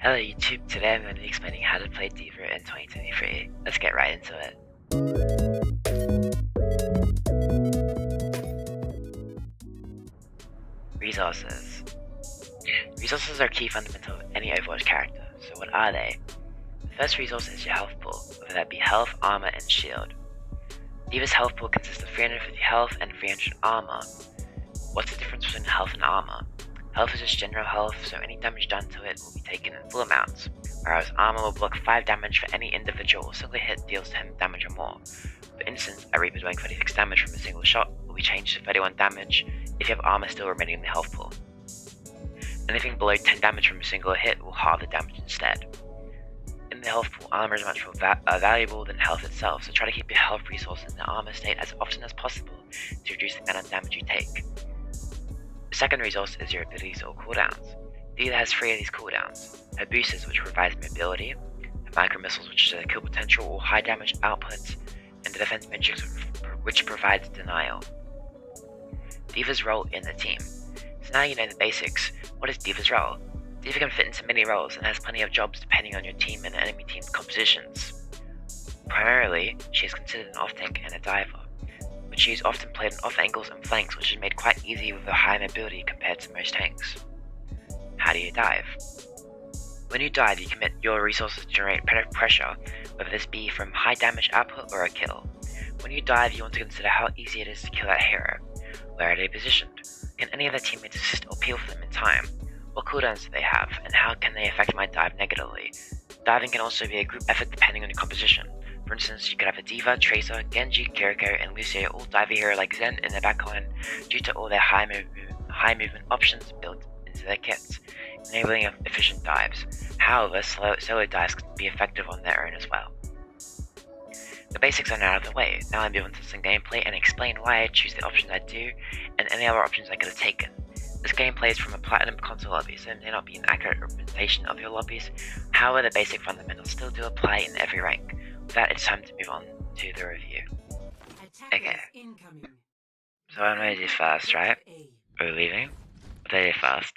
Hello YouTube, today I'm going to be explaining how to play D.VA in 2023. Let's get right into it. Resources. Resources are key fundamental of any Overwatch character, so what are they? The first resource is your health pool, whether that be health, armor, and shield. D.VA's health pool consists of 350 health and 300 armor. What's the difference between health and armor? Health is just general health, so any damage done to it will be taken in full amounts, whereas armor will block 5 damage for any individual or single hit deals 10 damage or more. For instance, a Reaper doing 36 damage from a single shot will be changed to 31 damage if you have armor still remaining in the health pool. Anything below 10 damage from a single hit will halve the damage instead. In the health pool, armor is much more valuable than health itself, so try to keep your health resource in the armor state as often as possible to reduce the amount of damage you take. The second resource is your abilities or cooldowns. D.VA has 3 of these cooldowns: her boosters, which provides mobility, the micro missiles, which is a kill potential or high damage outputs, and the defense matrix, which provides denial. D.VA's role in the team. So now you know the basics. What is D.VA's role? D.VA can fit into many roles and has plenty of jobs depending on your team and enemy team's compositions. Primarily, she is considered an off-tank and a diver, but she is often played on off angles and flanks, which is made quite easy with her high mobility compared to most tanks. How do you dive? When you dive, you commit your resources to generate pressure, whether this be from high damage output or a kill. When you dive, you want to consider how easy it is to kill that hero. Where are they positioned? Can any of their teammates assist or peel for them in time? What cooldowns do they have, and how can they affect my dive negatively? Diving can also be a group effort depending on your composition. For instance, you could have a D.Va, Tracer, Genji, Kiriko, and Lucio all dive a hero like Zen in their backline due to all their high movement options built into their kits, enabling efficient dives. However, solo dives can be effective on their own as well. The basics are now out of the way. Now I move on to some gameplay and explain why I choose the options I do and any other options I could have taken. This gameplay is from a Platinum console lobby, so it may not be an accurate representation of your lobbies. However, the basic fundamentals still do apply in every rank. With that, it's time to move on to the review. Okay, so what am I gonna do first, right? We're leaving? What do I do first?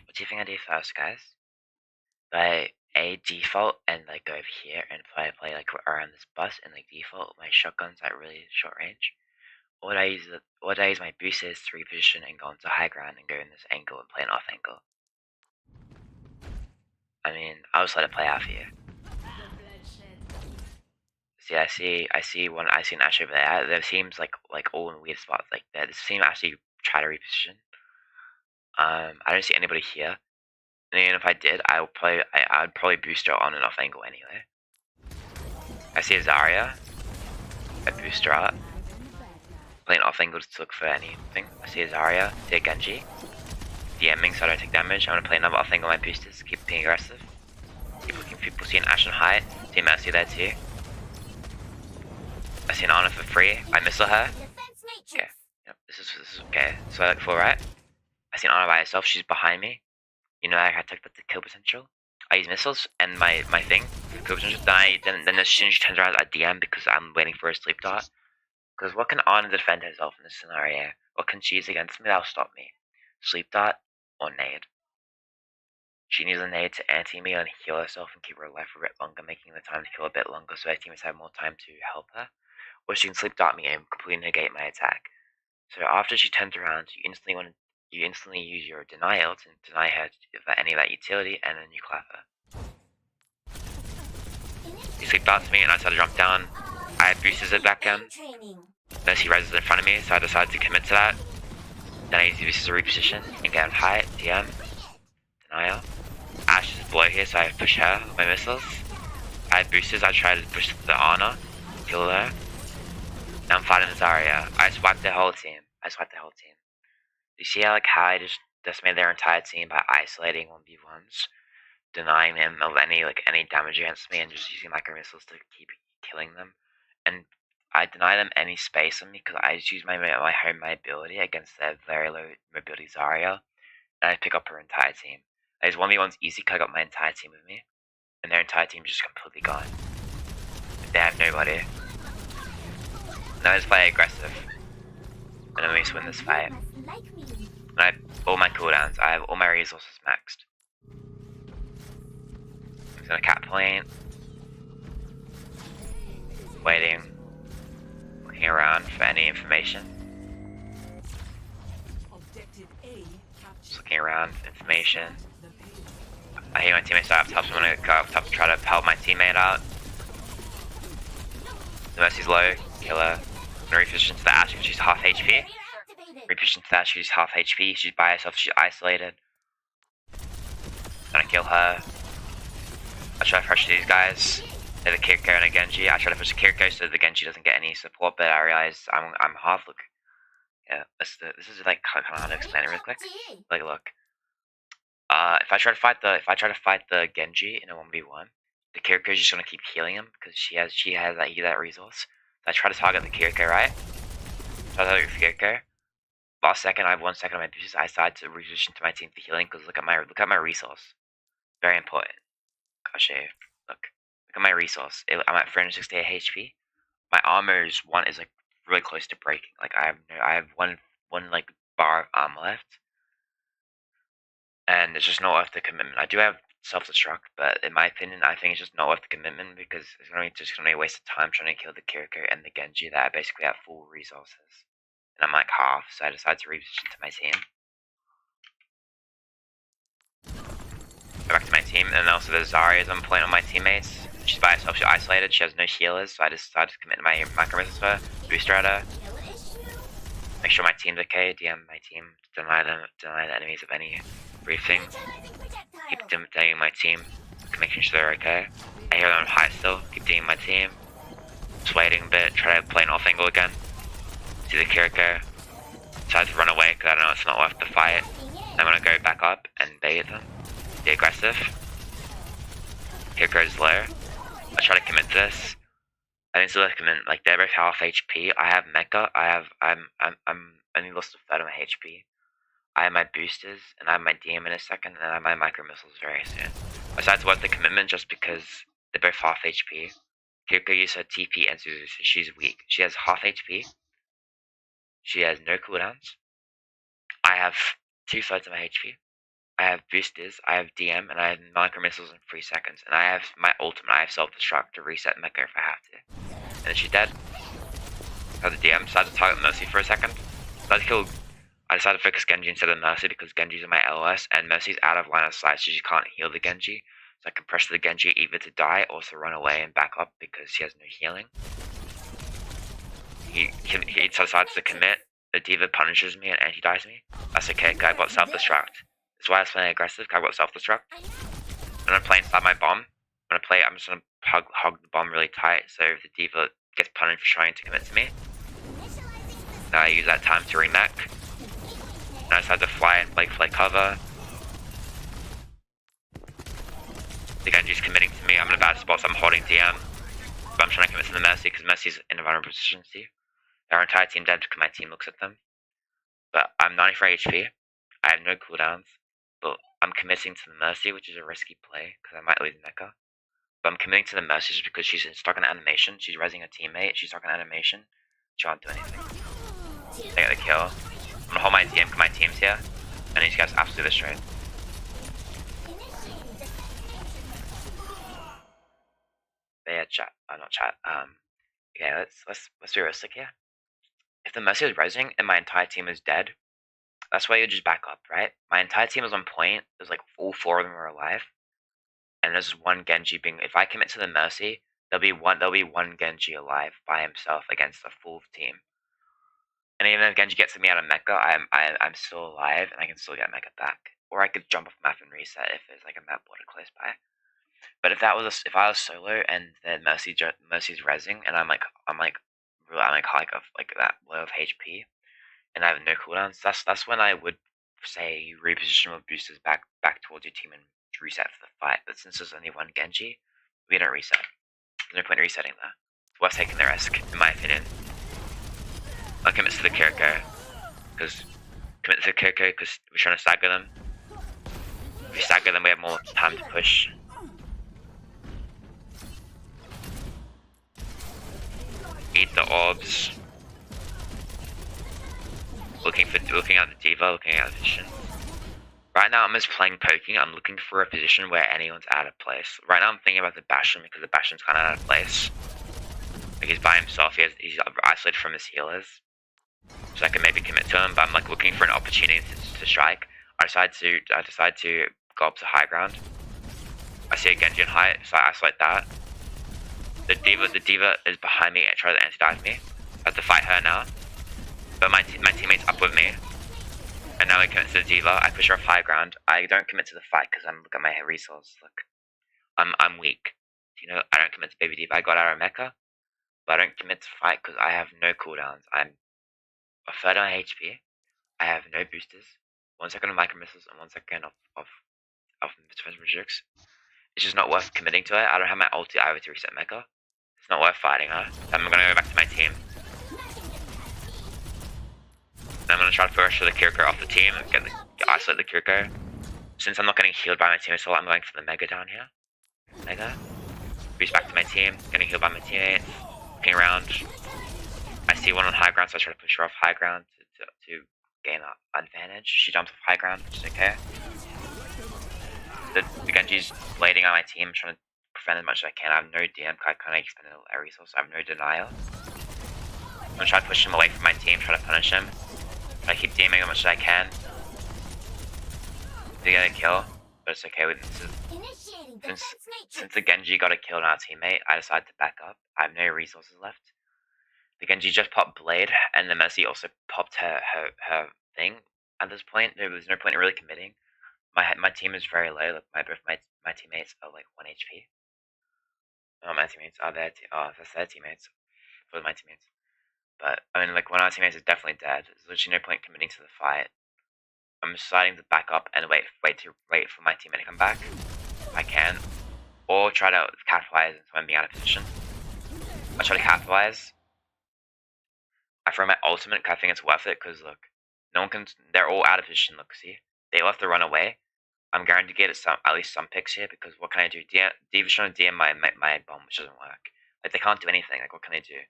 What do you think I do first, guys? Do I default and like go over here and play like around this bus and like default with my shotguns at really short range? Or do I use my boosters to reposition and go into high ground and go in this angle and play an off angle? I mean, I'll just let it play out for you. See, I see an Ash over there. There seems like all in weird spots like that. This team actually try to reposition. I don't see anybody here. And even if I did, I'd probably boost her on and off angle anyway. I see a Zarya. I boost her up. Playing off angle to look for anything. I see a Zarya, see a Genji. DMing so I don't take damage. I'm gonna play another off angle on my boosters, keep being aggressive. Keep looking for people, see an Ashe on height. See a Mercy there too. I see an Ana for free. I missile her. Okay. Yep, this is okay. So I look for right. I see an Ana by herself, she's behind me. You know, I took the kill potential. I use missiles and my thing for kill potential. Then as soon as she turns around, I DM because I'm waiting for a sleep dart. Because what can Ana defend herself in this scenario? What can she use against me that'll stop me? Sleep dart or nade? She needs a nade to anti me and heal herself and keep her alive for a bit longer, making the time to kill a bit longer so her teammates have more time to help her. Or she can sleep dart me and completely negate my attack. So after she turns around, you instantly use your denial to deny her any of that utility, and then you clap her. He sleep darts me and I decide to jump down. I boosters it back down. Then she rises in front of me, so I decide to commit to that. Then I use the boosters to reposition and get on high, DM, denial. Ashe is below here, so I push her with my missiles. I have boosters, I try to push the Ana, kill her. Now I'm fighting the Zarya. I swiped the whole team. You see how I just decimated their entire team by isolating 1v1s, denying them of any damage against me, and just using micro missiles to keep killing them. And I deny them any space on me because I just use my home ability against their very low mobility Zarya, and I pick up her entire team. This 1v1's easy because I got my entire team with me, and their entire team just completely gone. They have nobody. Now I just play aggressive, and then we just win this fight. I have all my cooldowns. I have all my resources maxed. I'm gonna cat point. Waiting. Looking around for any information. Just looking around for information. I hear my teammates up top, so I'm gonna go up top to try to help my teammate out. The Mercy's low, kill her. I'm gonna reposition to the Ashe because she's half HP. Reposition to the Ashe, she's half HP, she's by herself, she's isolated. Gonna kill her. I try to pressure these guys. They're the Kiriko and a Genji. I try to push the Kiriko so the Genji doesn't get any support, but I realize I'm half. Look, yeah, this is like kind of hard to explain it real quick. Like, look, if I try to fight the Genji in a 1v1, the Kiriko is just gonna keep healing him because she has that resource. So I try to target the Kiriko, right? Try to target the Kiriko. Last second, I have 1 second on my boost. I decide to reposition to my team for healing because look at my resource. Very important. Gosh, look at my resource. I'm at 368 HP. My armor is like really close to breaking. Like I have one like bar of armor left, and it's just not worth the commitment. I do have self-destruct, but in my opinion, I think it's just not worth the commitment because it's just gonna be a waste of time trying to kill the Kiriko and the Genji that are basically at full resources, and I'm like half. So I decided to reposition to my team. Go back to my team, and also there's Zarya's on point on my teammates. She's by herself, she's isolated, she has no healers, so I decided to commit my micro missiles to her, booster at her. Make sure my team's okay, DM my team, deny the enemies of any briefing. Keep DMing my team, making sure they're okay. I hear them on high still, keep DMing my team. Just waiting a bit, try to play an off angle again. See the Kiriko. Decide to run away because I know it's not worth the fight. I'm gonna go back up and bait them. Be aggressive. Kiriko's low. I try to commit this. I think still commit. Like they're both half HP. I have mecha. I'm only lost a third of my HP. I have my boosters and I have my DM in a second, and I have my micro missiles very soon. I decided to work the commitment just because they're both half HP. Kiriko uses her TP and she's weak. She has half HP. She has no cooldowns. I have 2/3 of my HP. I have boosters, I have DM, and I have micro missiles in 3 seconds. And I have my ultimate, I have self-destruct to reset mecha if I have to. And then she's dead. I have the DM, decided to target Mercy for a second. I decided to focus Genji instead of Mercy because Genji's in my LOS, and Mercy's out of line of sight, so she can't heal the Genji. So I can pressure the Genji either to die or to run away and back up because she has no healing. He decides to commit. The D.Va punishes me and anti-dies me. That's okay, because I got self-destruct. That's why I was playing aggressive, because I got self-destruct. I'm gonna play inside my bomb. I'm just gonna hug the bomb really tight, so if the D.Va gets punished for trying to commit to me, then I use that time to remech. And I decide to fly and play cover. The Genji's committing to me. I'm in a bad spot, so I'm holding DM. But I'm trying to commit to the Mercy, because Mercy's in a vulnerable position to you. Our entire team dead because my team looks at them. But I'm 93 HP. I have no cooldowns. But I'm committing to the Mercy, which is a risky play because I might lose mecha. But I'm committing to the Mercy just because she's stuck in animation. She's rezzing a teammate. She's stuck in animation. She can't do anything. They get the kill. I'm gonna hold my DM because my team's here. And these guys absolutely destroyed. But yeah, chat. Not chat. Okay, let's be realistic here. If the Mercy is rezzing and my entire team is dead, that's why you just back up, right? My entire team is on point. There's like all 4 of them are alive, and there's one Genji being. If I commit to the Mercy, there'll be one Genji alive by himself against a full team. And even if Genji gets me out of mecha, I'm still alive and I can still get mecha back. Or I could jump off map and reset if there's like a map border close by. But if I was solo and the Mercy's rezzing and I'm like that low of HP, and I have no cooldowns, that's when I would say you reposition with boosters back towards your team and reset for the fight. But since there's only one Genji, we don't reset. There's no point in resetting that. It's worth taking the risk, in my opinion. I'll commit to the Kiriko, because we're trying to stagger them. If we stagger them, we have more time to push. Eat the orbs. looking at the D.Va, looking at the position. Right now I'm just playing poking. I'm looking for a position where anyone's out of place. Right now I'm thinking about the Bastion because the Bastion's kind of out of place. Like he's by himself. He's isolated from his healers. So I can maybe commit to him, but I'm like looking for an opportunity to strike. I decide to go up to high ground. I see a Genji in height, so I isolate that. The D.Va is behind me and tries to anti-dive me. I have to fight her now. But my teammate's up with me. And now I commit to the D.Va. I push her off high ground. I don't commit to the fight because I'm looking at my resources. Look, I'm weak. You know, I don't commit to baby D.Va. I got out of mecha, but I don't commit to fight because I have no cooldowns. I'm a third on HP. I have no boosters. 1 second of micro missiles and 1 second of defense projects. It's just not worth committing to it. I don't have my ulti either to reset mecha. It's not worth fighting her. So I'm gonna go back to my team. And I'm gonna try to push the Kiriko off the team and isolate the Kiriko. Since I'm not getting healed by my teammates, so I'm going for the Mega down here. Mega. Boost back to my team, getting healed by my teammates. Looking around. I see one on high ground, so I try to push her off high ground to gain an advantage. She jumps off high ground, which is okay. The Genji's blading on my team, trying to prevent as much as I can. I have no DM, I can't expend a resource, I have no denial. I'm gonna try to push him away from my team, try to punish him. Try to keep DMing as much as I can. To get a kill, but it's okay with this. Since the Genji got a kill on our teammate, I decided to back up. I have no resources left. The Genji just popped Blade, and the Mercy also popped her thing. At this point, there was no point in really committing. My team is very low. Like both my teammates are like 1 HP. Not my teammates are that's their teammates. For my teammates. But I mean, like one of our teammates is definitely dead. There's literally no point committing to the fight. I'm deciding to back up and wait for my teammate to come back. If I can, or try to capitalize into when being out of position. I try to capitalize. I throw my ultimate because I think it's worth it. Because look, no one can. They're all out of position. Look, see, they all have to run away. I'm guaranteed to get at least some picks here because what can I do? D.Va's trying to DM my bomb, which doesn't work. Like they can't do anything. Like what can I do?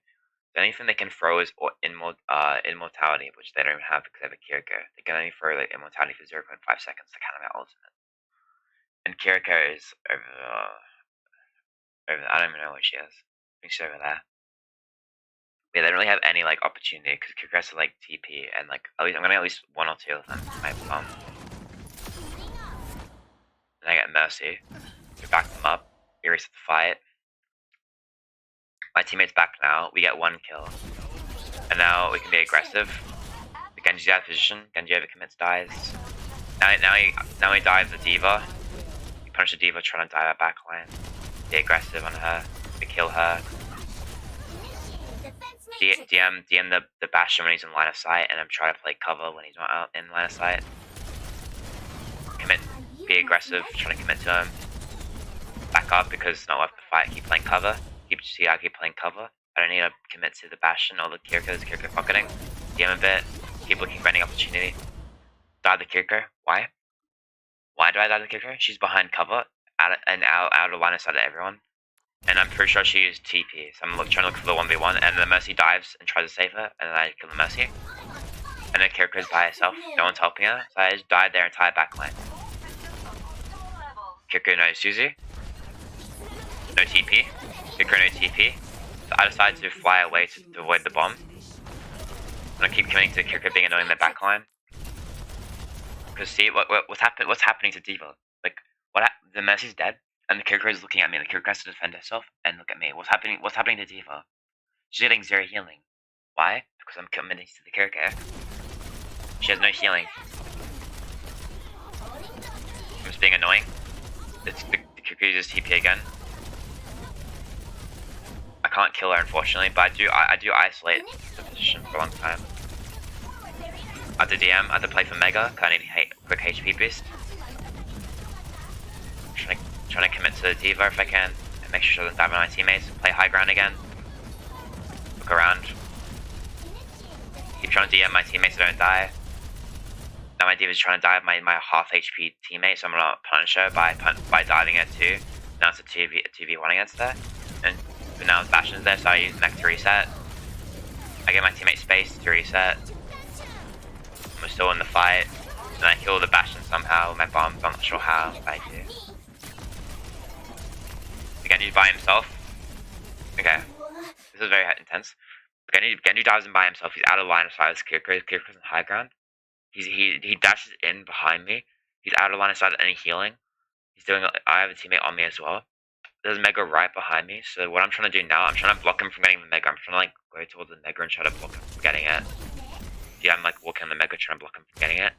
The only thing they can throw is immortality, which they don't even have because they have a Kiriko. They can only throw like immortality for 0.5 seconds to counter my ultimate. And Kiriko is over. I don't even know what she is. I think she's over there. Yeah, they don't really have any like opportunity because Kiriko has to like TP and like at least I'm gonna get at least 1 or 2 of them. My bomb. Then I get Mercy. We back them up. We reset the fight. My teammate's back now. We get 1 kill. And now we can be aggressive. The Genji's out of position. Genji overcommits, dies. Now he dives the D.Va. We punish the D.Va trying to dive our backline. Be aggressive on her. We kill her. DM the Bastion when he's in line of sight, and I'm trying to play cover when he's not out in line of sight. Commit. Be aggressive. Trying to commit to him. Back up because it's not worth the fight. Keep playing cover. Keep playing cover. I don't need to commit to the Bastion or the Kiriko. The Kiriko pocketing. DM a bit. Keep looking for any opportunity. Die the Kiriko. Why? Why do I die the Kiriko? She's behind cover. Out of line of sight of everyone. And I'm pretty sure she used TP. So I'm trying to look for the 1v1. And the Mercy dives and tries to save her. And then I kill the Mercy. And the Kiriko's by herself. No one's helping her. So I just died their entire backline. Kiriko no Suzu. No TP. Kiriko no TP. So I decided to fly away to avoid the bomb. I'm gonna keep committing to Kiriko being annoying in the backline. Because see what's happening to D.Va. Like the Mercy's dead and the Kiriko is looking at me. The Kiriko has to defend herself and look at me. What's happening to D.Va? She's getting 0 healing. Why? Because I'm committing to the Kiriko. She has no healing. I'm just being annoying. The Kiriko uses TP again. I can't kill her unfortunately, but I do isolate the position for a long time. I have to DM, I have to play for Mega, because I need a quick HP boost. Trying to commit to the D.Va if I can, and make sure that I'm diving on my teammates, play high ground again. Look around. Keep trying to DM my teammates so I don't die. Now my D.Va's trying to dive my half HP teammate, so I'm gonna punish her by diving her too. Now it's a 2v1 against her. And now the Bastion's there, so I use mech to reset. I give my teammate space to reset. We're still in the fight. And I kill the Bastion somehow with my bombs. I'm not sure how, but I do. Genji's by himself. Okay. This is very intense. Genji dives in by himself. He's out of line of sight of his Kiriko. His Kiriko's in high ground. He dashes in behind me. He's out of line of sight of any healing. He's doing. I have a teammate on me as well. There's Mega right behind me. So what I'm trying to do now, I'm trying to block him from getting the Mega. I'm trying to like go towards the Mega and try to block him from getting it. Yeah, I'm like walking on the Mega, trying to block him from getting it.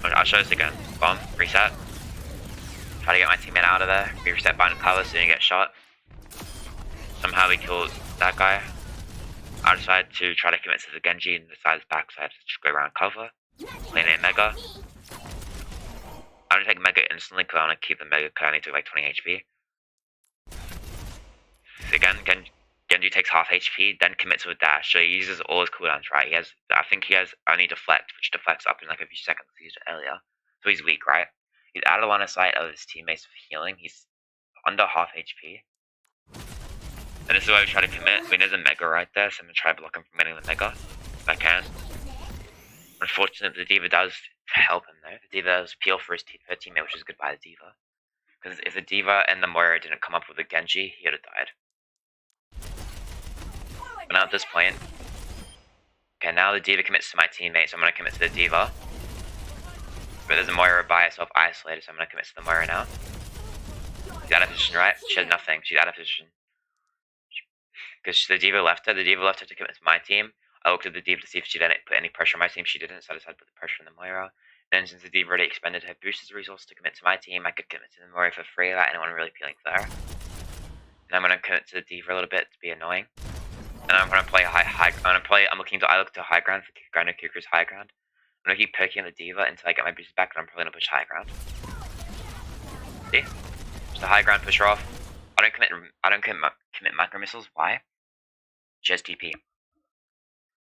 I'll show this again. Bomb, reset. Try to get my teammate out of there. We reset behind cover so he didn't get shot. Somehow we killed that guy. I decided to try to commit to the Genji and decide his backside to just go around cover. Play a Mega. I'm gonna take Mega instantly because I want to keep the Mega because I need to like 20 HP. So again, Genji takes half HP, then commits to a dash. So he uses all his cooldowns, right? I think he has only deflect, which deflects up in like a few seconds. He used it earlier. So he's weak, right? He's out of line of sight of his teammates for healing. He's under half HP. And this is why we try to commit. I mean, there's a Mega right there, so I'm gonna try to block him from getting the Mega if I can. Unfortunately, the D.Va does help him though. The D.Va does peel for his teammate, which is good by the D.Va. Because if the D.Va and the Moira didn't come up with a Genji, he would have died. But now at this point, okay, now the D.Va commits to my teammate, so I'm gonna commit to the D.Va. But there's a Moira by herself isolated, so I'm gonna commit to the Moira now. She's out of position, right? She has nothing. She's out of position. Because the D.Va left her. The D.Va left her to commit to my team. I looked at the D.Va to see if she didn't put any pressure on my team. She didn't, so I decided to put the pressure on the Moira. Then since the D.Va already expended her boost as a resource to commit to my team, I could commit to the Moira for free without anyone really feeling fair. And I'm gonna commit to the D.Va a little bit to be annoying. And I'm gonna play I look to high ground for Kuku's high ground. I'm gonna keep poking the D.Va until I get my boost back, and I'm probably gonna push high ground. See? Just a high ground pusher off. I don't commit macro missiles. Why? She has TP.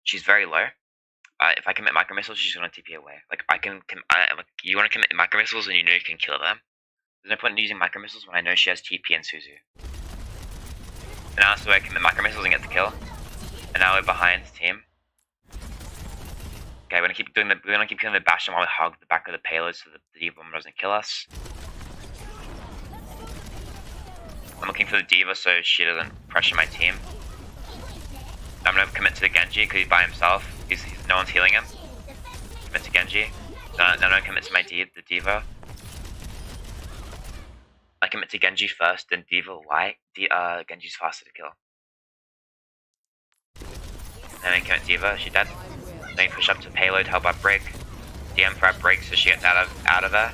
She's very low. If I commit micro missiles, she's gonna TP away. Like you want to commit micro missiles and you know you can kill them. There's no point in using micro missiles when I know she has TP and Suzu. And now so I commit micro missiles and get the kill. And now we're behind the team. Okay, we're gonna keep killing the Bastion while we hug the back of the payload so that the D.Va doesn't kill us. I'm looking for the D.Va so she doesn't pressure my team. I'm gonna commit to the Genji because he's by himself. No one's healing him. Commit to Genji. Then I'm gonna commit to the D.Va. I commit to Genji first, then D.Va. Why? Genji's faster to kill. Then I commit D.Va. She's dead. Then push up to payload, help out break. DM for our break so she gets out of there.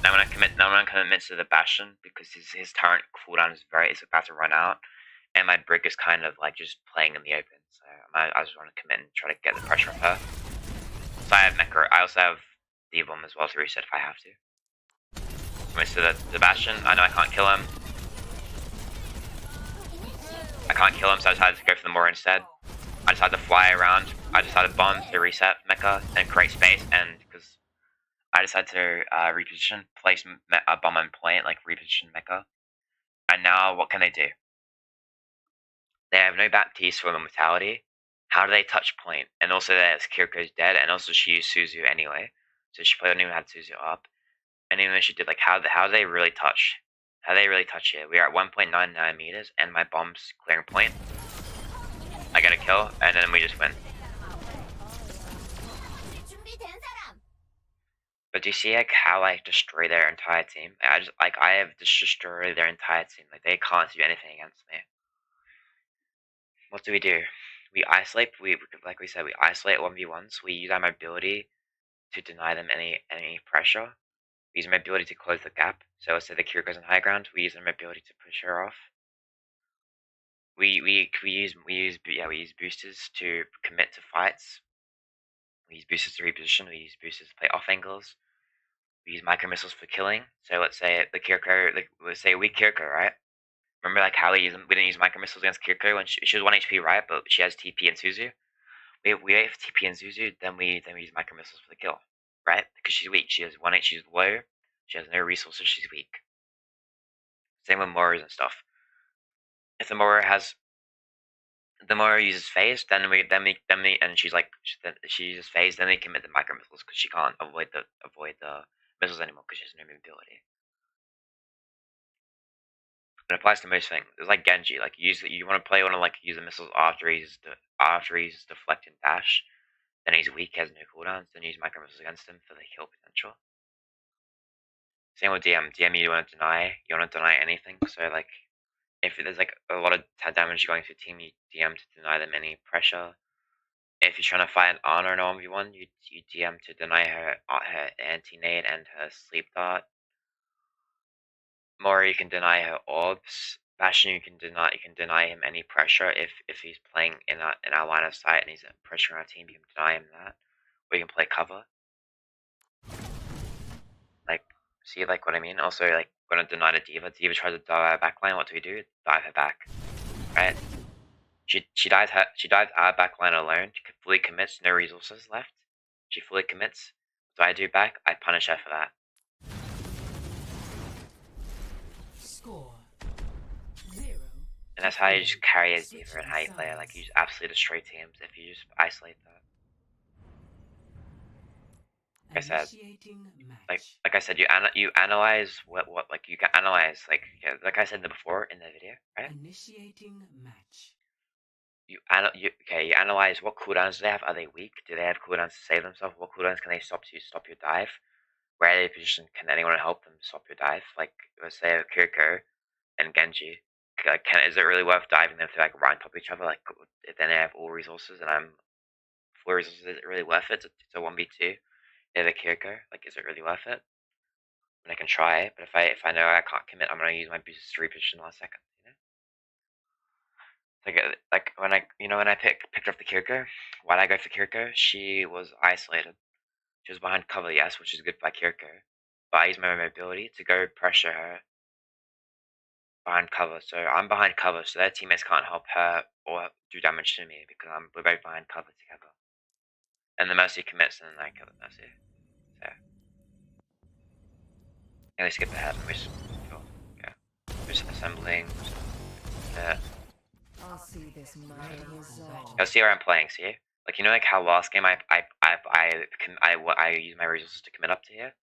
Now I'm gonna commit to the Bastion because his turret cooldown is about to run out, and my brick is kind of like just playing in the open. So I just want to commit and try to get the pressure off her. So I have Mecha. I also have D.Va as well to reset if I have to. Commit to the Bastion. I know I can't kill him. So I decided to go for the Moira instead. I decided to fly around. I decided bomb to reset Mecha and create space, and because I decided to reposition, place a bomb on point, like reposition Mecha. And now what can they do? They have no Baptiste for Immortality. How do they touch point? And also there's Kiriko's dead, and also she used Suzu anyway. So she probably didn't even have Suzu up. And even though she did, like, how do they really touch? How do they really touch it? We are at 1.99 meters, and my bomb's clearing point. I get a kill, and then we just win. But do you see like how I destroy their entire team? I have destroyed their entire team. Like they can't do anything against me. What do? We isolate. Like we said, we isolate 1v1s. We use our mobility to deny them any pressure. We use our mobility to close the gap. So let's say the Kiriko's on high ground. We use our mobility to push her off. We use boosters to commit to fights. We use boosters to reposition. We use boosters to play off angles. We use micro missiles for killing. So let's say the Kiriko, let's say we Kiriko, right? Remember like how we didn't use micro missiles against Kiriko when she was 1 HP, right? But she has TP and Suzu. We wait for TP and Suzu, then we use micro missiles for the kill, right? Because she's weak. She has 1 HP, she's low. She has no resources. She's weak. Same with Moras and stuff. If the Mora has The Moira uses phase, then we, and she uses phase, then they commit the micro missiles because she can't avoid the missiles anymore because she has no mobility. It applies to most things. It's like Genji. Like you want to use the missiles after he's deflect and dash. Then he's weak, has no cooldowns. Then use micro missiles against him for the kill potential. Same with DM. DM you want to deny. You want to deny anything. So like, if there's like a lot of damage going through team, you DM to deny them any pressure. If you're trying to fight an Honor in a 1v1, you DM to deny her anti-nade and her sleep dart. Mori, you can deny her orbs. Bastion, you can deny him any pressure if he's playing in our line of sight and he's pressuring our team. You can deny him that, or you can play cover. Like, see, like what I mean. Also, like, gonna deny the D.Va. D.Va tries to dive our backline. What do we do? Dive her back, right? She dives our backline alone. She fully commits. No resources left. She fully commits. What do I do back? I punish her for that. Score 0. And that's how you just carry as D.Va and how you play it. Like, you just absolutely destroy teams if you just isolate that. Like I said, like I said, you analyze what like you can analyze like I said before in the video, right? Initiating match. You analyze what cooldowns do they have. Are they weak? Do they have cooldowns to save themselves? What cooldowns can they stop your dive? Where are they positioned? Can anyone help them stop your dive? Like, let's say Kiriko and Genji. Is it really worth diving them to like right on top of each other? Like, if then they have all resources and I'm full resources, is it really worth it? It's a 1v2. They have a Kiriko. Like, is it really worth it? And I can try, but if I know I can't commit, I'm gonna use my boosters to reposition last second. You know? Like when I picked up the Kiriko, why did I go for Kiriko? She was isolated. She was behind cover, yes, which is good by Kiriko. But I used my mobility to go pressure her behind cover. So I'm behind cover, so their teammates can't help her or do damage to me because we're both behind cover together. And the Mercy commits, and then I kill the Mercy. So let me skip ahead. Let me just just assembling. Yeah. I'll see this resolve. You'll see where I'm playing. See, like like how last game I use my resources to commit up to here.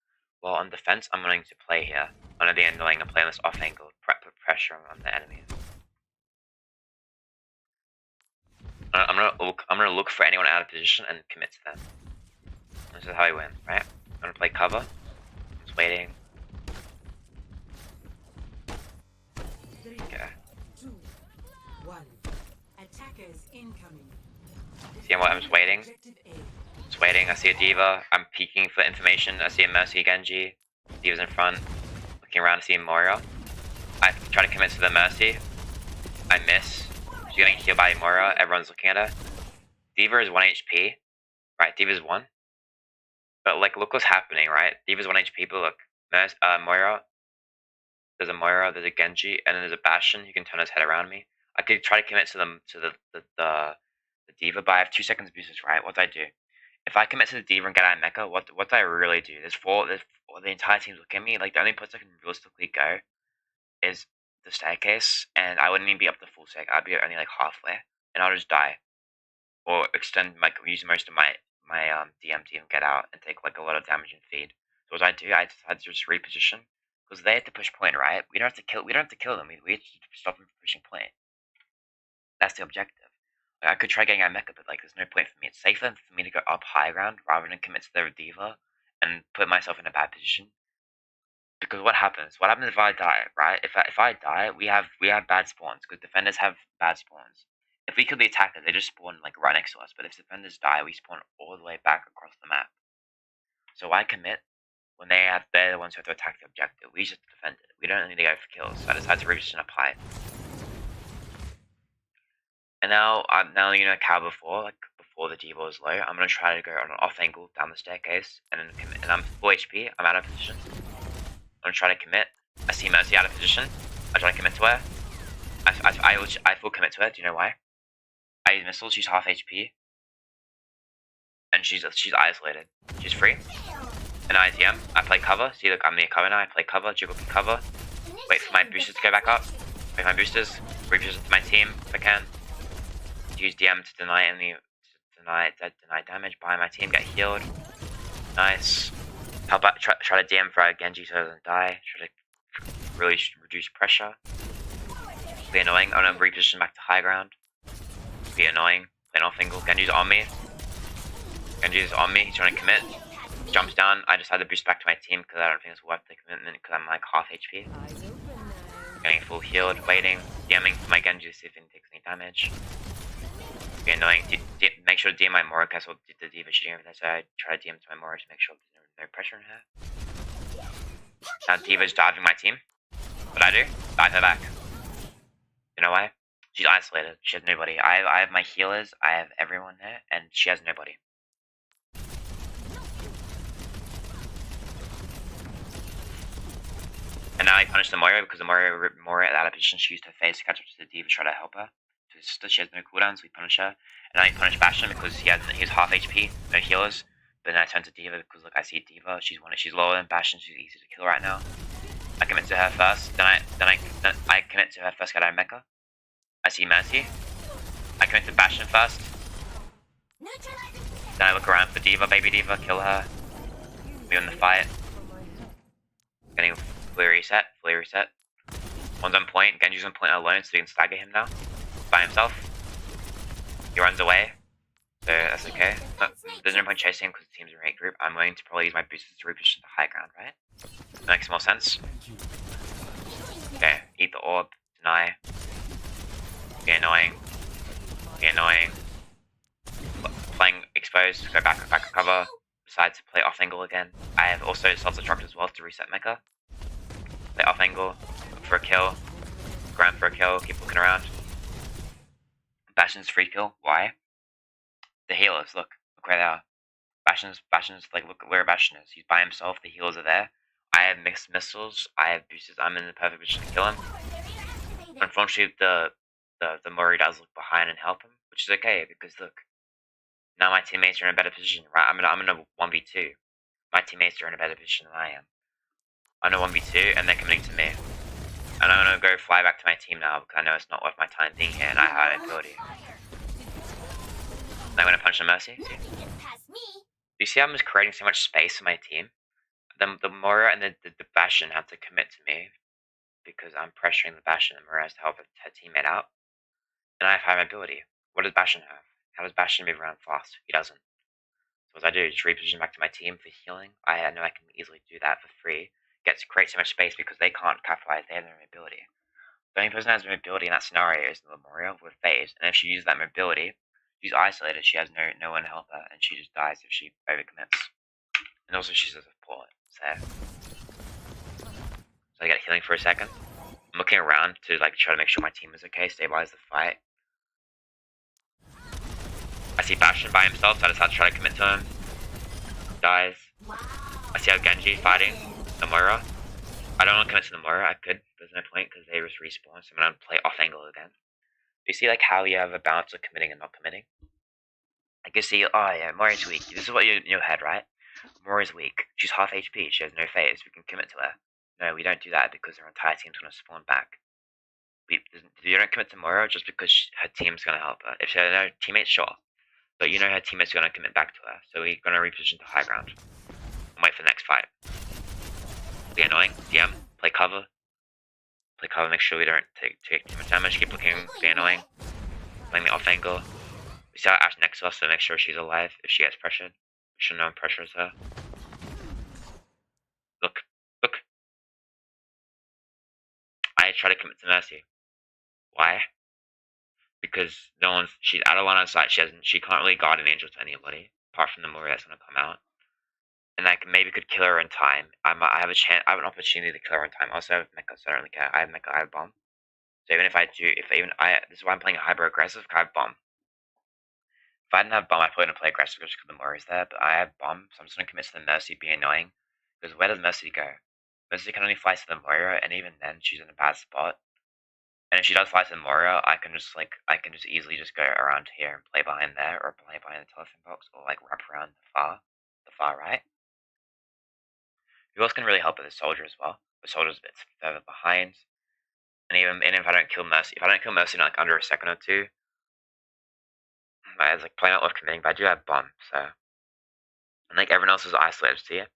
Well, on defense, I'm going to play here. Under the end, I'm playing this off angle, put pressure on the enemies. I'm gonna look for anyone out of position and commit to them. This is how I win, right? I'm gonna play cover. I'm just waiting. 3, Okay. 2, 1. Attackers incoming. See what? I'm just waiting. Just waiting. I see a D.Va. I'm peeking for information. I see a Mercy Genji. D.Va's in front. Looking around to see Moira. I try to commit to the Mercy. I miss. She's getting healed by Moira. Everyone's looking at her. D.Va is 1 HP. Right, D.Va's 1. But like, look what's happening, right? D.Va's 1 HP, but look. Moira. There's a Moira, there's a Genji, and then there's a Bastion. He can turn his head around me. I could try to commit to the D.Va, but I have 2 seconds boosters, right? What do I do? If I commit to the D.Va and get out of Mecha, what do I really do? There's the entire team's looking at me. Like, the only place I can realistically go is the staircase, and I wouldn't even be up to full sec. I'd be only like halfway, and I'll just die, or use most of my DM to even get out and take like a lot of damage and feed. So what I do, I decided to just reposition because they have to push point, right? We don't have to kill them. We have to stop them from pushing point. That's the objective. Like, I could try getting out Mecha, but like, there's no point for me. It's safer for me to go up high ground rather than commit to their D.Va and put myself in a bad position. Because what happens? What happens if I die, right? If I die, we have bad spawns because defenders have bad spawns. If we kill the attackers, they just spawn like right next to us. But if defenders die, we spawn all the way back across the map. So why commit when they're the ones who have to attack the objective? We just defend it. We don't need to go for kills. So I decided to reposition up high. And now Cow before the D.Va was low. I'm gonna try to go on an off angle down the staircase, and I'm full HP. I'm out of position. I'm gonna try to commit. I see Mercy out of position. I try to commit to her. I full commit to her. Do you know why? I use missiles. She's half HP, and she's isolated. She's free. And I TM. I play cover. See, look, I'm near cover now. I play cover. Jiggle for cover. Wait for my boosters to go back up. Wait for my boosters. Reposition to my team if I can. use DM to deny damage. Buy my team, get healed. Nice. Help out, try to DM for Genji so it doesn't die. Try to really reduce pressure. Be annoying. I'm gonna reposition back to high ground. Be annoying. Playing off angle. Genji's on me. Genji's on me. He's trying to commit. Jumps down. I decided to boost back to my team because I don't think it's worth the commitment because I'm like half HP. Getting full healed. Waiting. DMing for my Genji to see if it takes any damage. Be annoying. Make sure to DM my Mora because the D.Va shooting over there, so I try to DM to my Mora to make sure there's no pressure on her. Now D.Va's diving my team. What I do? Dive her back. You know why? She's isolated. She has nobody. I have my healers. I have everyone there, and she has nobody. And now I punish the Moira because the Moira out of position. She used her phase to catch up to the D.Va, try to help her. She has no cooldowns, so we punish her. And then I punish Bastion because he's half HP, no healers. But then I turn to D.Va because look, I see D.Va. She's lower than Bastion. She's easy to kill right now. I commit to her first. Then I commit to her first. Get out of Mecha. I see Mercy. I commit to Bastion first. Then I look around for D.Va, baby D.Va, kill her. We win the fight. Getting fully reset. One's on point. Genji's on point alone, so we can stagger him now. By himself. He runs away. So that's okay. There's no point chasing him because the team's in right group. I'm going to probably use my boosters to reposition to high ground, right? That makes more sense. Okay, eat the orb, deny. Be annoying. Playing exposed, go back cover. Decide to play off angle again. I have also self-destruct as well to reset mecha. Play off angle, look for a kill. Ground for a kill, keep looking around. Bastion's free kill. Why? The healers, look where they are. Bastion's like, look where Bastion is. He's by himself. The healers are there. I have mixed missiles. I have boosters. I'm in the perfect position to kill him. Unfortunately, the Murray does look behind and help him, which is okay because look, now my teammates are in a better position. Right? I'm in a 1v2. My teammates are in a better position than I am. I'm in a 1v2, and they're coming to me. And I'm gonna go fly back to my team now because I know it's not worth my time being here, and I have ability. I'm gonna punch the Mercy. See? You see, I'm just creating so much space for my team. The Moira and the Bastion have to commit to me because I'm pressuring the Bastion, and Moira has to help her teammate out. And I have high mobility. What does Bastion have? How does Bastion move around fast? He doesn't. So what I do is reposition back to my team for healing. I know I can easily do that for free. Get to create so much space because they can't capitalize. They have no mobility. The only person who has mobility in that scenario is the Moira with phase, and if she uses that mobility, she's isolated. She has no one to help her, and she just dies if she overcommits. And also, she's a support. So I get healing for a second. I'm looking around to like try to make sure my team is okay, stabilize the fight. I see Bastion by himself, so I decide to try to commit to him. Dies. I see how Genji fighting the Moira. I don't want to commit to the Moira. I could. There's no point because they just respawn, so I'm gonna play off angle again. Do you see like how you have a balance of committing and not committing? I can see, oh yeah, Moira's weak. This is what you in your head, right? Moira's weak. She's half HP. She has no phase. We can commit to her. No, we don't do that because our entire team's gonna spawn back. You don't commit to Moira just because her team's gonna help her. If she has no teammates, sure. But you know her teammates are gonna commit back to her. So we're gonna reposition to high ground. And wait for the next fight. Be annoying. DM. Play cover. Make sure we don't take too much damage. Keep looking. Be annoying. Playing the off angle. We see Ash next to us, so make sure she's alive if she gets pressured. We should know pressures her. Look. I try to commit to Mercy. Why? Because she's out of line of sight. She can't really guard an angel to anybody apart from the Moira that's gonna come out. And I maybe could kill her in time. I have an opportunity to kill her in time. Also, I have mecha, so I don't really care. I have mecha, I have bomb. So even this is why I'm playing hyper aggressive. I have bomb. If I didn't have bomb, I probably wouldn't play aggressive just because the Moira's there. But I have bomb, so I'm just gonna commit to the Mercy, be annoying. Because where does Mercy go? Mercy can only fly to the Moira, and even then, she's in a bad spot. And if she does fly to the Moira, I can just easily just go around here and play behind there, or play behind the telephone box, or like wrap around the far right. Who else can really help with the soldier as well? The soldier's a bit further behind. And if I don't kill Mercy, in like under a second or two, I was like playing out with committing, but I do have bomb, so and like everyone else is isolated. See, the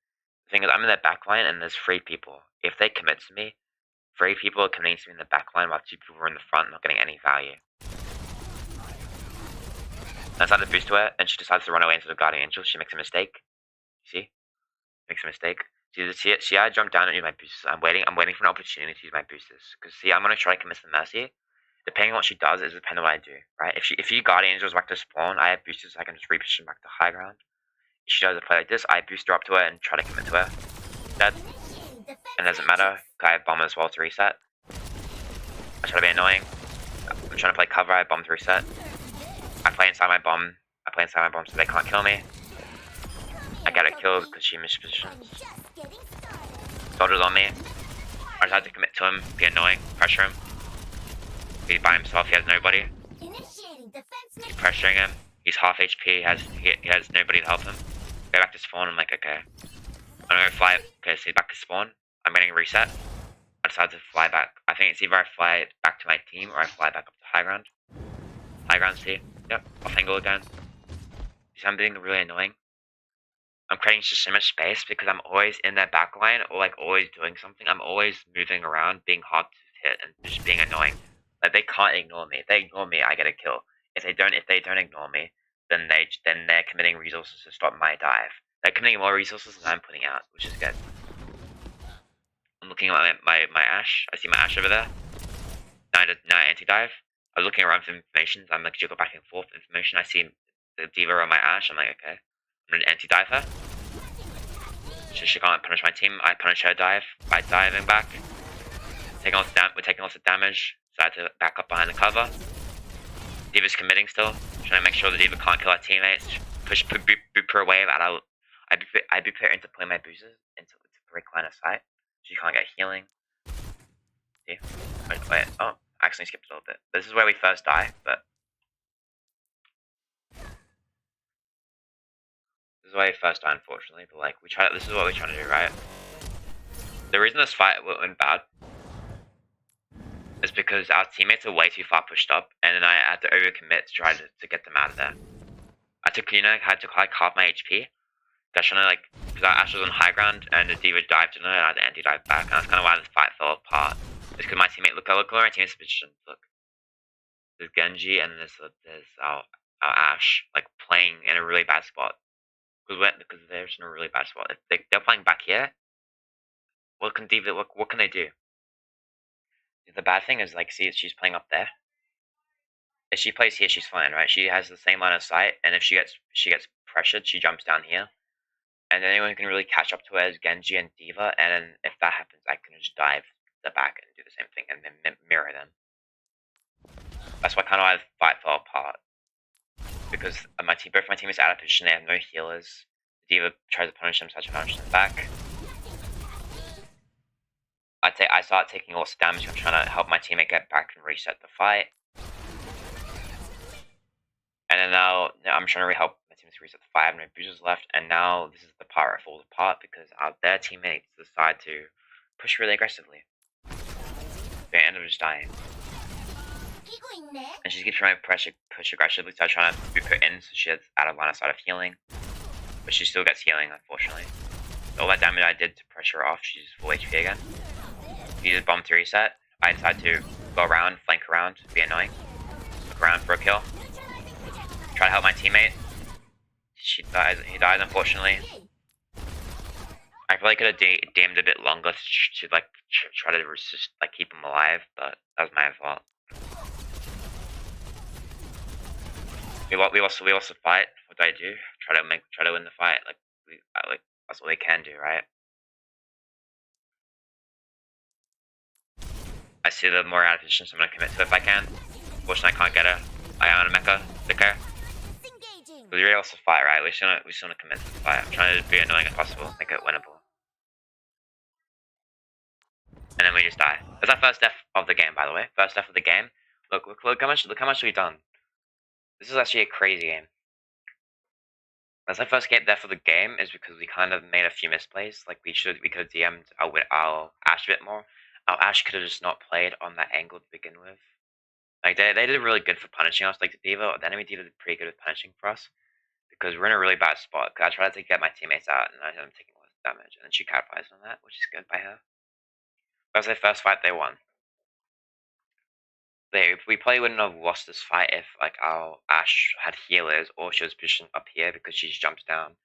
thing is, I'm in the back line and there's 3 people. If they commit to me, 3 people are committing to me in the back line while 2 people are in the front, not getting any value. I decided to boost to her, and she decides to run away into the guardian angel. She makes a mistake. You see, makes a mistake. See, I jumped down and use my boosters. I'm waiting for an opportunity to use my boosters. Because see, I'm gonna try to commit to the mercy. Depending on what she does is depending on what I do, right? If you guardian angels back to spawn, I have boosters. So I can just reposition back to high ground. If she does a play like this, I boost her up to her and try to commit to her. Dead. And it doesn't matter. I have bomb as well to reset. I try to be annoying. I'm trying to play cover. I have bomb to reset. I play inside my bomb so they can't kill me. I get her killed because she mispositions. Soldier's on me. I just had to commit to him, be annoying, pressure him. He's by himself, he has nobody. Keep pressuring him. He's half HP, he has nobody to help him. Go back to spawn, I'm like, okay. I'm gonna fly, okay, so he's back to spawn. I'm getting a reset. I decided to fly back. I think it's either I fly back to my team or I fly back up to high ground. High ground's here. Yep, off angle again. See, I'm being really annoying. I'm creating just so much space because I'm always in their back line or like always doing something. I'm always moving around, being hard to hit and just being annoying. Like they can't ignore me. If they ignore me, I get a kill. If they don't ignore me, then they're committing resources to stop my dive. They're committing more resources than I'm putting out, which is good. I'm looking at my Ashe. I see my Ashe over there. Now I anti-dive. I'm looking around for information. I'm like jiggle back and forth information. I see the D.VA on my Ashe. I'm like, okay. I'm gonna anti-dive her. So she can't punish my team. I punish her dive by diving back. We're taking lots of damage. So I had to back up behind the cover. D.VA's committing still. Trying to make sure the D.VA can't kill our teammates. Boop her away. I boop her into putting my boosters into break line of sight. She can't get healing. See? Wait. Oh, I accidentally skipped a little bit. This is where we first die, but this is where we first die, unfortunately. But like, this is what we're trying to do, right? The reason this fight went bad is because our teammates are way too far pushed up, and then I had to overcommit to try to get them out of there. I had to like half my HP. That's trying to like, because our Ashe was on high ground, and the D.VA dived in her, and I had to anti-dive back, and that's kind of why this fight fell apart. It's because my teammate, look at my teammate's position, look. There's Genji, and there's our Ashe, like, playing in a really bad spot. Because they're just in a really bad spot. If they're playing back here, what can D.VA, what can they do? The bad thing is, like, see, she's playing up there. If she plays here, she's fine, right? She has the same line of sight, and if she gets pressured, she jumps down here. And then anyone who can really catch up to her is Genji and D.VA, and then if that happens, I can just dive the back and do the same thing and then mirror them. That's why kind of the fight fell apart. Because both my teammates out of position, they have no healers. D.VA tries to punish them, so I punish them back. I start taking lots of damage. I'm trying to help my teammate get back and reset the fight. And then now I'm trying to help my teammates reset the fight. I have no boosters left, and now this is the part where it falls apart because their teammates decide to push really aggressively. They end up just dying. And she keeps trying to push aggressively, so I try to boop her in so she's out of line of sight of healing. But she still gets healing, unfortunately. So all that damage I did to pressure her off, she's full HP again. Uses bomb to reset. I decide to go around, flank around, be annoying. Look around for a kill. Try to help my teammate. He dies unfortunately. I probably could have damned a bit longer to like try to resist, like keep him alive, but that was my fault. We lost the fight. What do I do? Try to win the fight. Like that's all we can do, right? I see the more out of position, so I'm gonna commit to it if I can. Unfortunately, I can't get her. I am on a mecha. Take care. We really lost the fight, right? We still want to commit to the fight. I'm trying to be annoying as possible, make it winnable. And then we just die. That's our first death of the game, by the way. First death of the game. Look how much we've done. This is actually a crazy game. That's our first death of the game is because we kind of made a few misplays. Like we could have DM'd our Ashe a bit more. Our Ashe could have just not played on that angle to begin with. Like they did really good for punishing us. Like the enemy D.Va did pretty good with punishing for us because we're in a really bad spot. Cause I tried to get my teammates out and I ended up taking less damage, and then she capitalized on that, which is good by her. That was their first fight they won. We probably wouldn't have lost this fight if like our Ashe had healers or she was positioned up here because she just jumps down.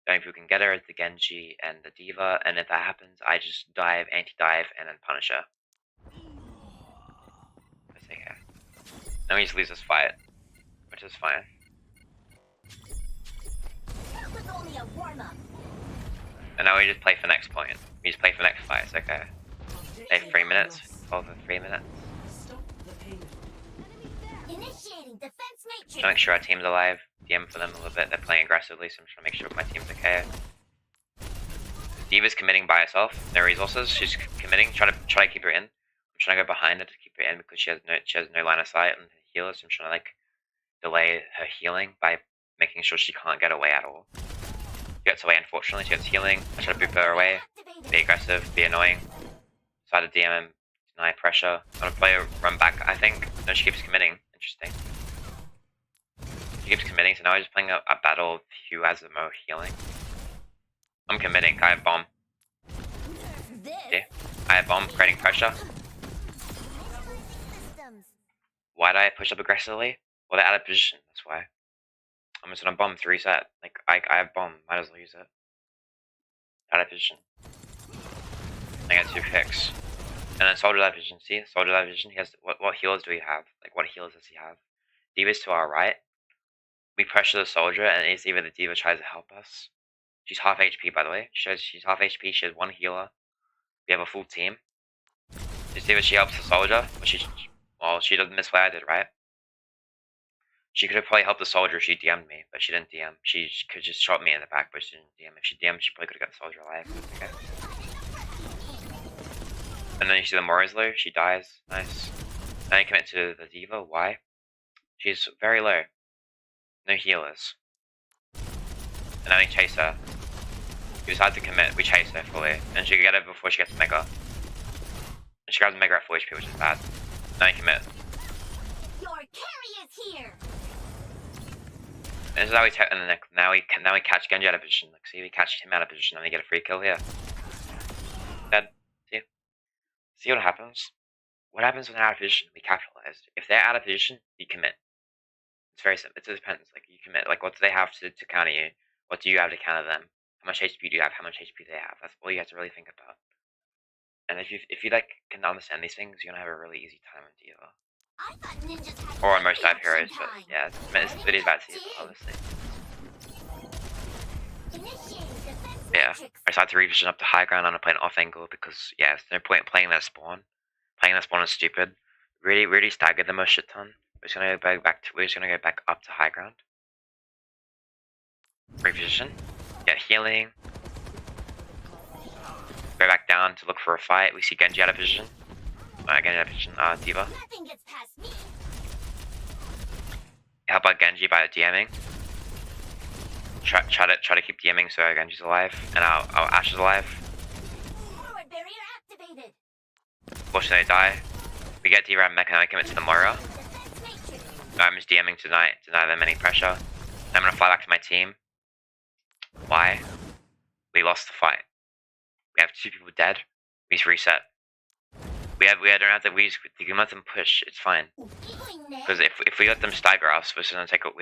The only people who can get her is the Genji and the D.Va, and if that happens, I just dive, anti-dive, and then punish her. Let's take her. Then we just lose this fight, which is fine. That was only a warm-up. And now we just play for next point. We just play for next fight, it's okay. They have 3 minutes, over 3 minutes. Stop the payload. Initiating defense matrix. Trying to make sure our team's alive. DM for them a little bit. They're playing aggressively, so I'm trying to make sure my team's okay. D.Va's committing by herself. No resources. She's committing. Try to keep her in. I'm trying to go behind her to keep her in because she has no line of sight on her healer. So I'm trying to like delay her healing by making sure she can't get away at all. She gets away. Unfortunately, she gets healing. I try to boop her away. Be aggressive. Be annoying. Try to DM him. Deny pressure. I'm gonna play a run back. I think. No, she keeps committing. Interesting. She keeps committing, so now we're just playing a battle of who has the most healing. I'm committing. I have bomb. Yeah. I have bomb, creating pressure. Why did I push up aggressively? Well, they're out of position, that's why. I'm just gonna bomb to reset. Like, I have bomb, might as well use it. Out of position. I got 2 picks. And then Soldier out of position, see? Soldier out of position, he has, what healers do we have? Like, what healers does he have? D.Va's to our right. We pressure the Soldier, and it's either the D.Va tries to help us. She's half HP, by the way. She's half HP, she has 1 healer. We have a full team. Just either she helps the Soldier, or she doesn't miss what I did, right? She could have probably helped the Soldier if she DM'd me, but she didn't DM. She could just shot me in the back, but she didn't DM. If she DM'd, she probably could have got the Soldier alive. Okay. And then you see the Morizler, she dies. Nice. Then I commit to the D.Va. Why? She's very low. No healers. And then we chase her. We decide to commit, we chase her fully. And she can get it before she gets Mega. And she grabs Mega at full HP, which is bad. Then we commit. Your carry is here. And this is how we and then now we catch Genji out of position. Like, see, we catch him out of position and we get a free kill here. Dead. See what happens? What happens when they're out of position? We capitalize. If they're out of position, you commit. It's very simple. It depends. Like, you commit. Like, what do they have to counter you? What do you have to counter them? How much HP do you have? How much HP do they have? That's all you have to really think about. And if you like can understand these things, you're gonna have a really easy time with D.Va. I thought ninjas had Or on most dive reaction heroes, but time. yeah, this video's about to obviously. Initiating defense Yeah. matrix. I decided to reposition up to high ground. I'm gonna play an off angle because yeah, there's no point in playing that spawn. Playing that spawn is stupid. Really staggered them a shit ton. We're just gonna go back up to high ground. Reposition. Get healing. Go back down to look for a fight. We see Genji out of position. Genji out of position. D.Va. Nothing gets past me. Help out Genji by DMing. Try to keep DMing so Genji's alive and our Ashe is alive. Forward barrier activated. Fortunately, they die. We get D.Va and Mecha, and I commit to the Moira. Defense matrix. I'm just DMing to deny them any pressure. I'm gonna fly back to my team. Why? We lost the fight. We have 2 people dead. We just reset. We don't have to. We can let them push. It's fine. Healing net. Because if we let them stagger us, we're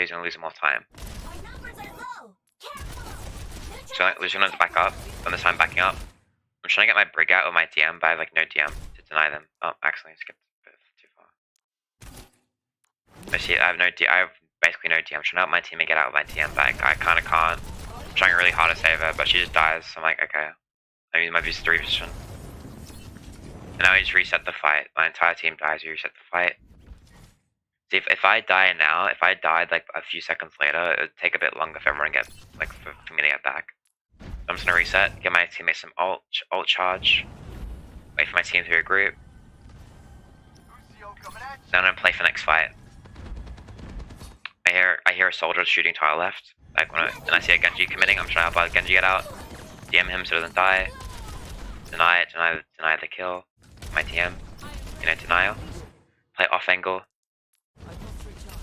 gonna lose more time. Our numbers are low. Careful. So we're just gonna back up. And this time backing up. I'm trying to get my brig out with my DM, but I have like no DM to deny them. Oh, actually, I skipped a bit too far. I see. I have basically no DM. I'm trying to help my teammate get out with my DM, but I kind of can't. I'm trying really hard to save her, but she just dies. So I'm like, okay. I mean, my view's 3 position. And now we just reset the fight. My entire team dies. We reset the fight. See, if I die now, if I died like a few seconds later, it would take a bit longer for everyone to get like for me to get back. So I'm just gonna reset, get my teammates some ult charge, wait for my team to regroup. Now I'm gonna play for next fight. I hear a soldier shooting to our left. Like and I see a Genji committing. I'm trying to help Genji get out. DM him so he doesn't die. Deny the kill. My TM. Denial. Play off angle.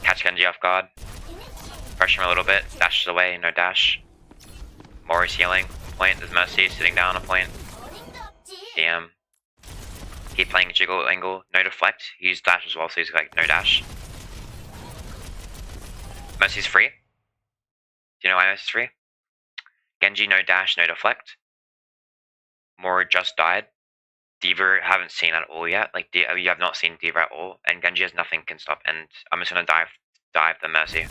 Catch Genji off guard. Pressure him a little bit. Dashes away, no dash. Mori's healing. Point. There's Mercy sitting down on a point. DM. Keep playing jiggle angle. No deflect. He used dash as well, so he's like no dash. Mercy's free. Do you know why Mercy's free? Genji no dash, no deflect. Mori just died. D.VA haven't seen at all yet. Like you have not seen D.VA at all, and Genji has nothing can stop. And I'm just gonna dive the Mercy.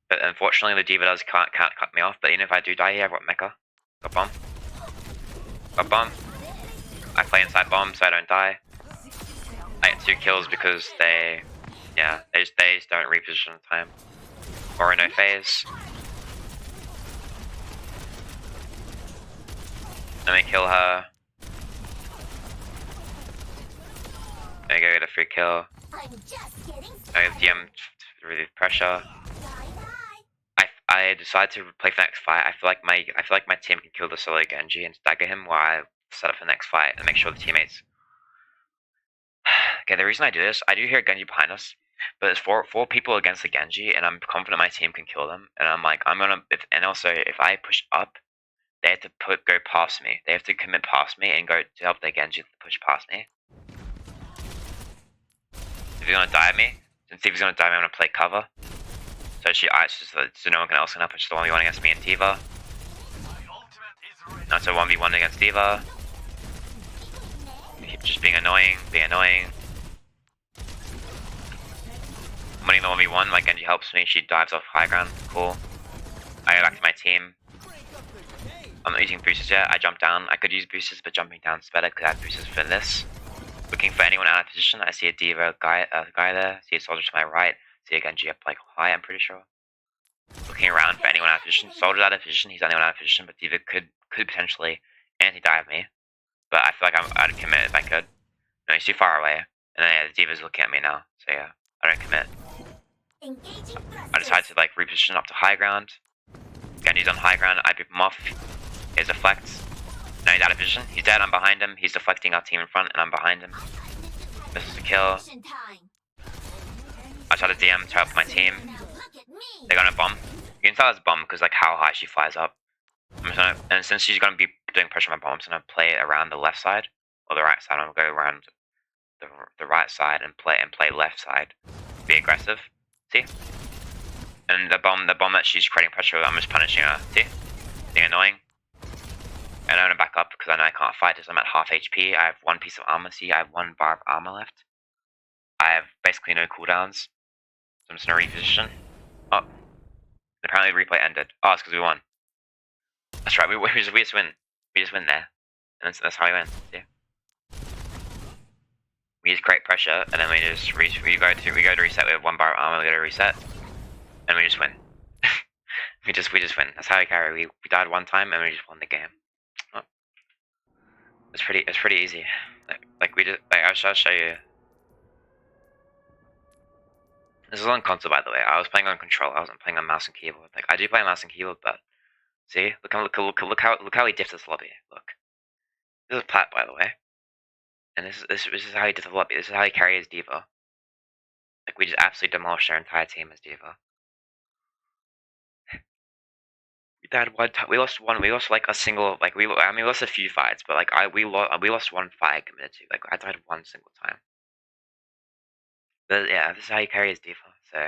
But unfortunately, the D.VA can't cut me off. But even if I do die here, I've got Mecha. Got bomb. Got bomb. I play inside bomb so I don't die. I get 2 kills because they just don't reposition in time. Or no phase. Let me kill her. There you go, get a free kill. I DM to relieve pressure. I decided to play for next fight. I feel like my team can kill the solo Genji and stagger him while I set up for the next fight and make sure the teammates. Okay, the reason I do this, I do hear Genji behind us, but there's four people against the Genji, and I'm confident my team can kill them. And I'm like, and also if I push up, they have to go past me. They have to commit past me and go to help the Genji to push past me. If he's gonna die at me, since if he's gonna die at me, I'm gonna play cover. So no one else can help. It's just the 1v1 against me and D.VA. No, it's a 1v1 against D.VA. Keep just being annoying. I'm winning the 1v1. My Genji helps me. She dives off high ground. Cool. I go back to my team. I'm not using boosters yet. I jump down. I could use boosters, but jumping down is better because I have boosters for this. Looking for anyone out of position. I see a D.VA guy there. See a soldier to my right. See a Genji up like high, I'm pretty sure. Looking around for anyone out of position. Soldier's out of position, he's the only one out of position, but D.VA could potentially anti-dive me. But I feel like I'd commit if I could. No, he's too far away. And then yeah, the D.VA's looking at me now. So yeah, I don't commit. I decided to like reposition up to high ground. Genji's on high ground, I beep him off. Here's a flex. Now he's out of position. He's dead, I'm behind him. He's deflecting our team in front and I'm behind him. This is a kill. I tried to DM to help my team. They're gonna bomb. You can tell it's bomb because like how high she flies up. And since she's gonna be doing pressure on my bomb, I'm gonna play it around the left side or the right side. I'm gonna go around the right side and play left side. Be aggressive. See? And the bomb that she's creating pressure with, I'm just punishing her. See? Being annoying. And I'm gonna back up because I know I can't fight this. I'm at half HP. I have 1 piece of armor. See, I have 1 bar of armor left. I have basically no cooldowns. So I'm just gonna reposition. Oh. Apparently the replay ended. Oh, it's because we won. That's right, we just win. We just win there. And that's how we win. See? We just create pressure, and then we just we go to reset with 1 bar of armor, we go to reset. And we just win. we just win. That's how we carry. We died 1 time and we just won the game. Oh. It's pretty easy. Like we just I'll show you. This is on console, by the way. I was playing on controller. I wasn't playing on mouse and keyboard. Like I do play on mouse and keyboard, but see, look how he diffs this lobby. Look, this is plat, by the way, and this is how he diffs the lobby. This is how he carries D.VA. Like we just absolutely demolished our entire team as D.VA. We died 1 time. We lost one. We lost like a single. Like we lost a few fights, but like we lost 1 fight I committed to. Like I died 1 single time. But yeah, this is how you carry his D.VA, so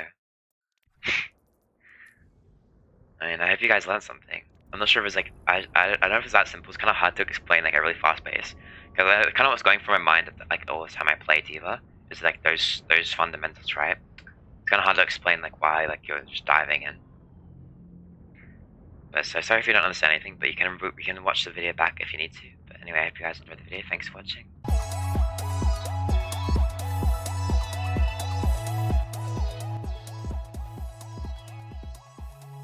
I mean, I hope you guys learned something. I'm not sure if it's like I don't know if it's that simple. It's kind of hard to explain like a really fast pace because kind of what's going through my mind like all the time I play D.VA is like those fundamentals, right? It's kind of hard to explain like why like you're just diving in. But so sorry if you don't understand anything, but you can watch the video back if you need to. But anyway, I hope you guys enjoyed the video. Thanks for watching.